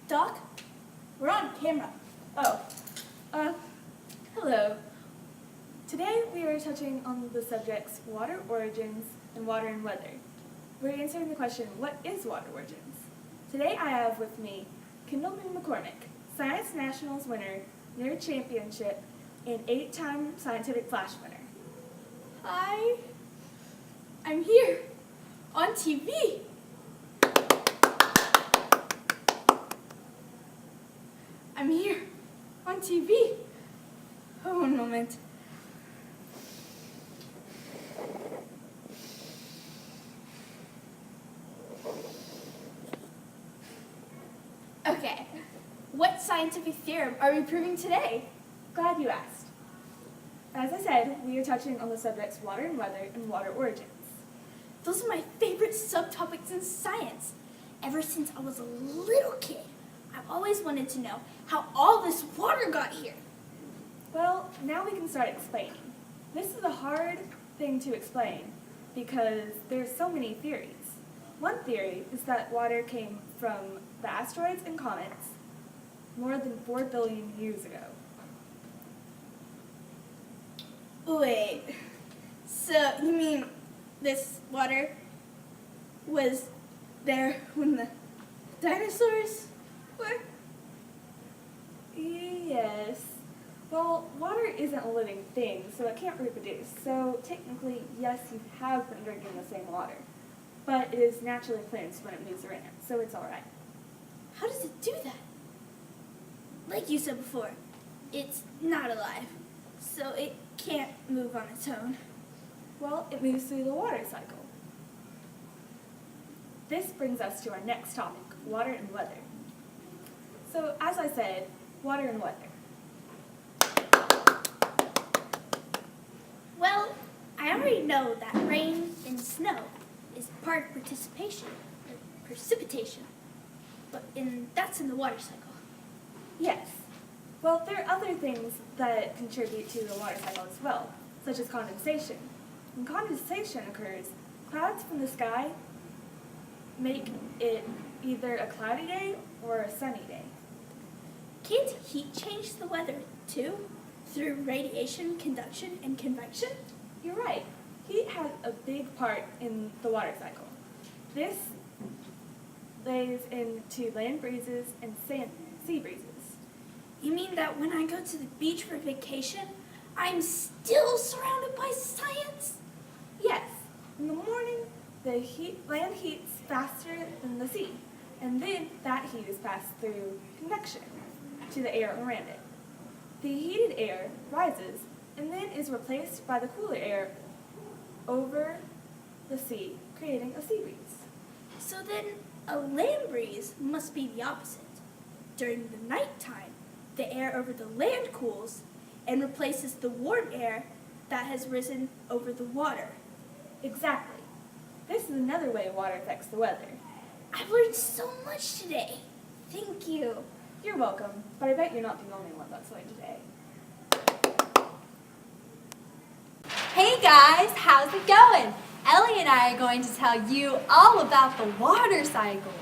Doc, we're on camera. Oh, hello. Today we are touching on the subjects water origins and water and weather. We're answering the question, what is water origins? Today I have with me Kendall Moon McCormick, Science Nationals winner, Nerd Championship, and 8-time Scientific Flash winner. Hi, I'm here on TV. I'm here on TV. Oh, one moment. Okay, what scientific theorem are we proving today? Glad you asked. As I said, we are touching on the subjects water and weather and water origins. Those are my favorite subtopics in science. Ever since I was a little kid, I've always wanted to know how all this water got here. Well, now we can start explaining. This is a hard thing to explain because there's so many theories. One theory is that water came from the asteroids and comets more than 4 billion years ago. Wait, so you mean this water was there when the dinosaurs were? Yes. Well, water isn't a living thing, so it can't reproduce. So technically, yes, you have been drinking the same water. But it is naturally cleansed when it moves around, so it's all right. How does it do that? Like you said before, it's not alive, so it can't move on its own. Well, it moves through the water cycle. This brings us to our next topic, water and weather. So, as I said, water and weather. Well, I already know that rain and snow is part of precipitation, but that's in the water cycle. Yes. Well, there are other things that contribute to the water cycle as well, such as condensation. When condensation occurs, clouds from the sky make it either a cloudy day or a sunny day. Can't heat change the weather too, through radiation, conduction, and convection? You're right. Heat has a big part in the water cycle. This lays into land breezes and sea breezes. You mean that when I go to the beach for vacation, I'm still surrounded by science? Yes. In the morning, the land heats faster than the sea, and then that heat is passed through convection to the air around it. The heated air rises and then is replaced by the cooler air over the sea, creating a sea breeze. So then a land breeze must be the opposite. During the nighttime, the air over the land cools and replaces the warm air that has risen over the water. Exactly. This is another way water affects the weather. I've learned so much today. Thank you. You're welcome, but I bet you're not the only one that's learned today. Hey guys, how's it going? Ellie and I are going to tell you all about the water cycle.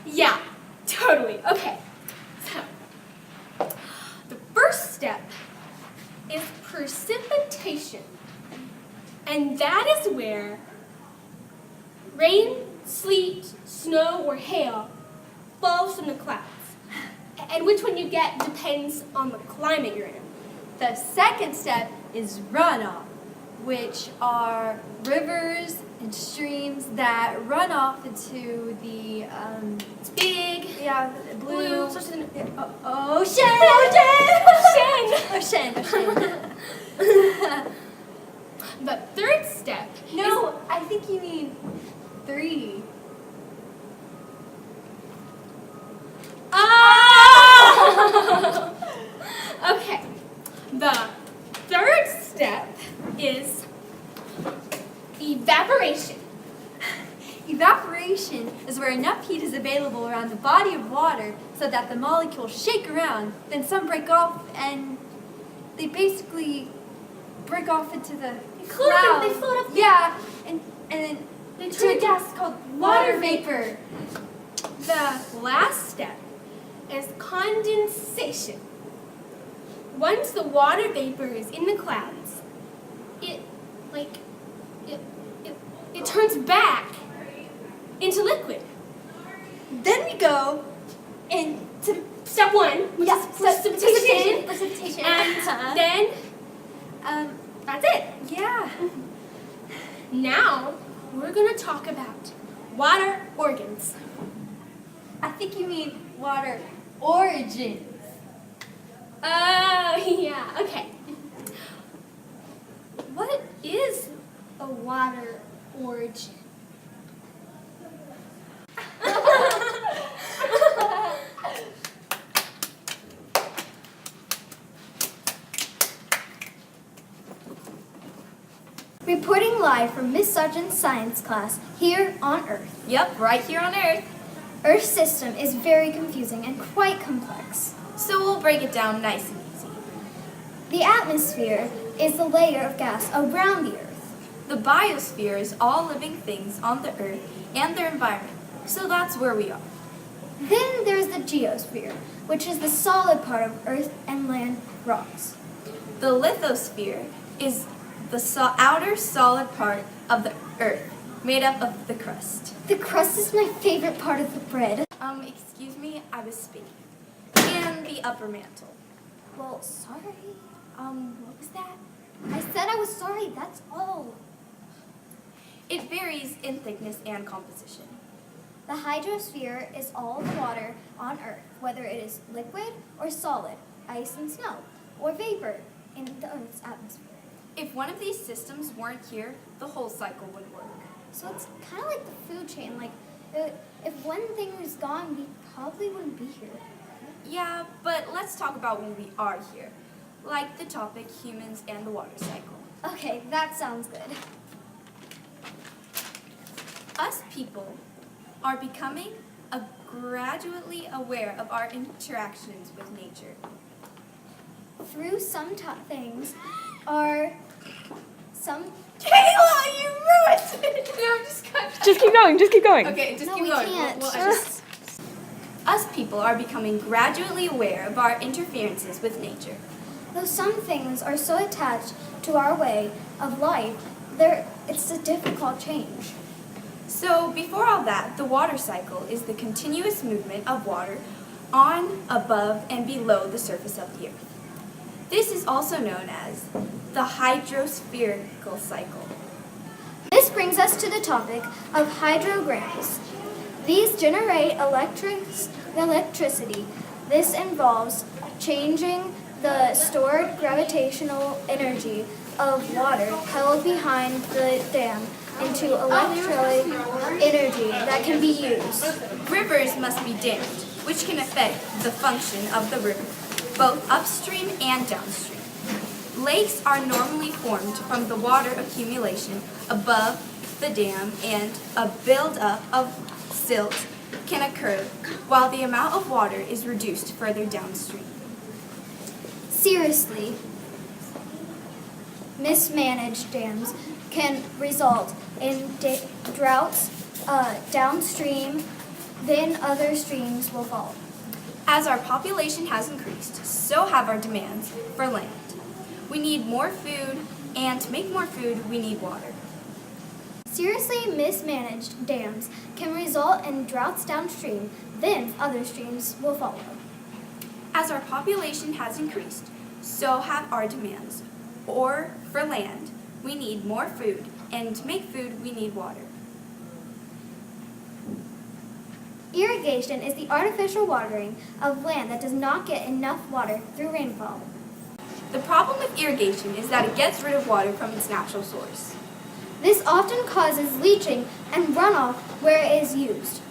Yeah, totally. Okay. So, the first step is precipitation. And that is where rain, sleet, snow, or hail falls from the clouds. And which one you get depends on the climate you're in. The second step is runoff, which are rivers and streams that run off into the It's big, blue ocean. ocean. The third step No, I think you mean 3. Okay. The third step is evaporation. Evaporation is where enough heat is available around the body of water so that the molecules shake around, then some break off, and they basically break off into the clouds. They float up. Yeah, and then They to turn a gas called water vapor. The the last step is condensation. Once the water vapor is in the clouds, it turns back into liquid. Then we go into Step one, which is precipitation. Precipitation. And then that's it. Yeah. Now we're gonna talk about water organs. I think you mean water origins. Yeah, okay. What is a water origin? Reporting live from Miss Sargent's science class here on Earth. Yep, right here on Earth. Earth's system is very confusing and quite complex. So we'll break it down nice and easy. The atmosphere is the layer of gas around the Earth. The biosphere is all living things on the Earth and their environment. So that's where we are. Then there's the geosphere, which is the solid part of Earth and land rocks. The lithosphere is the outer solid part of the Earth, made up of the crust. The crust is my favorite part of the bread. Excuse me, I was speaking. And the upper mantle. Well, sorry. What was that? I said I was sorry, that's all. It varies in thickness and composition. The hydrosphere is all the water on Earth, whether it is liquid or solid, ice and snow, or vapor in the Earth's atmosphere. If one of these systems weren't here, the whole cycle would work. So it's kind of like the food chain. Like, if one thing was gone, we probably wouldn't be here. Yeah, but let's talk about when we are here. Like the topic, humans and the water cycle. Okay, that sounds good. Us people are becoming gradually aware of our interactions with nature. Through some things are some... Kayla, you ruined it! No, just cut. Just keep going, just keep going. Okay, just No, keep we going. can't. Us people are becoming gradually aware of our interferences with nature. Though some things are so attached to our way of life, it's a difficult change. So, before all that, the water cycle is the continuous movement of water on, above, and below the surface of the earth. This is also known as the hydrospherical cycle. This brings us to the topic of hydrograms. These generate electricity. This involves changing the stored gravitational energy of water held behind the dam into electric energy that can be used. Rivers must be dammed, which can affect the function of the river, both upstream and downstream. Lakes are normally formed from the water accumulation above the dam, and a buildup of silt can occur while the amount of water is reduced further downstream. Seriously, mismanaged dams can result in droughts downstream, then other streams will follow. As our population has increased, so have our demands for land. We need more food, and to make more food, we need water. Seriously mismanaged dams can result in droughts downstream, then other streams will follow. As our population has increased, so have our demands. Or, for land, we need more food, and to make food, we need water. Irrigation is the artificial watering of land that does not get enough water through rainfall. The problem with irrigation is that it gets rid of water from its natural source. This often causes leaching and runoff where it is used.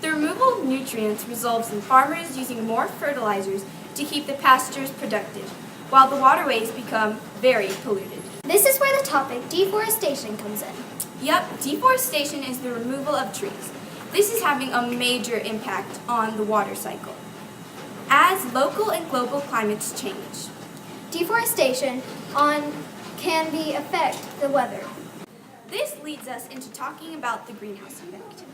The removal of nutrients results in farmers using more fertilizers to keep the pastures productive, while the waterways become very polluted. This is where the topic deforestation comes in. Yep, deforestation is the removal of trees. This is having a major impact on the water cycle, as local and global climates change. Deforestation can affect the weather. This leads us into talking about the greenhouse effect.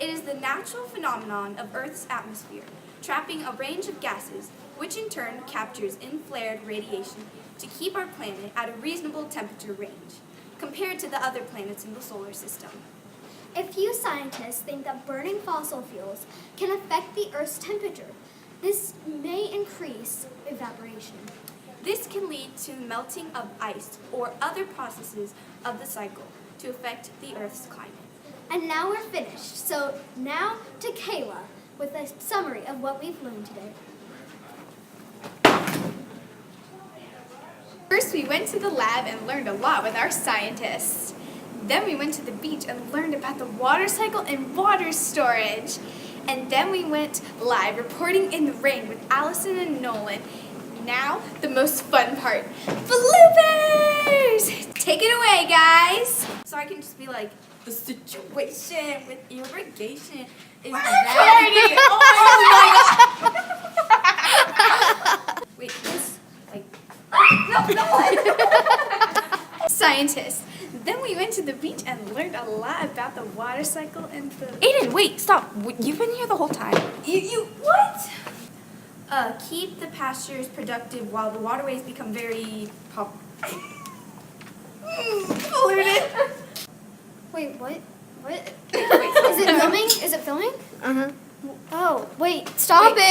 It is the natural phenomenon of Earth's atmosphere, trapping a range of gases, which in turn captures inflared radiation to keep our planet at a reasonable temperature range, compared to the other planets in the solar system. A few scientists think that burning fossil fuels can affect the Earth's temperature. This may increase evaporation. This can lead to melting of ice or other processes of the cycle to affect the Earth's climate. And now we're finished. So now to Kayla with a summary of what we've learned today. First, we went to the lab and learned a lot with our scientists. Then we went to the beach and learned about the water cycle and water storage. And then we went live reporting in the rain with Allison and Nolan. Now, the most fun part, bloopers! Take it away, guys! So I can just be like, the situation with irrigation is Oh that. Wait, this? Like, Scientists. Then we went to the beach and learned a lot about the water cycle and the... Aiden, wait, stop. You've been here the whole time. You what? Keep the pastures productive while the waterways become very Polluted. Wait, what? What? Is it filming? Is it filming? Uh-huh. Oh, wait, stop it!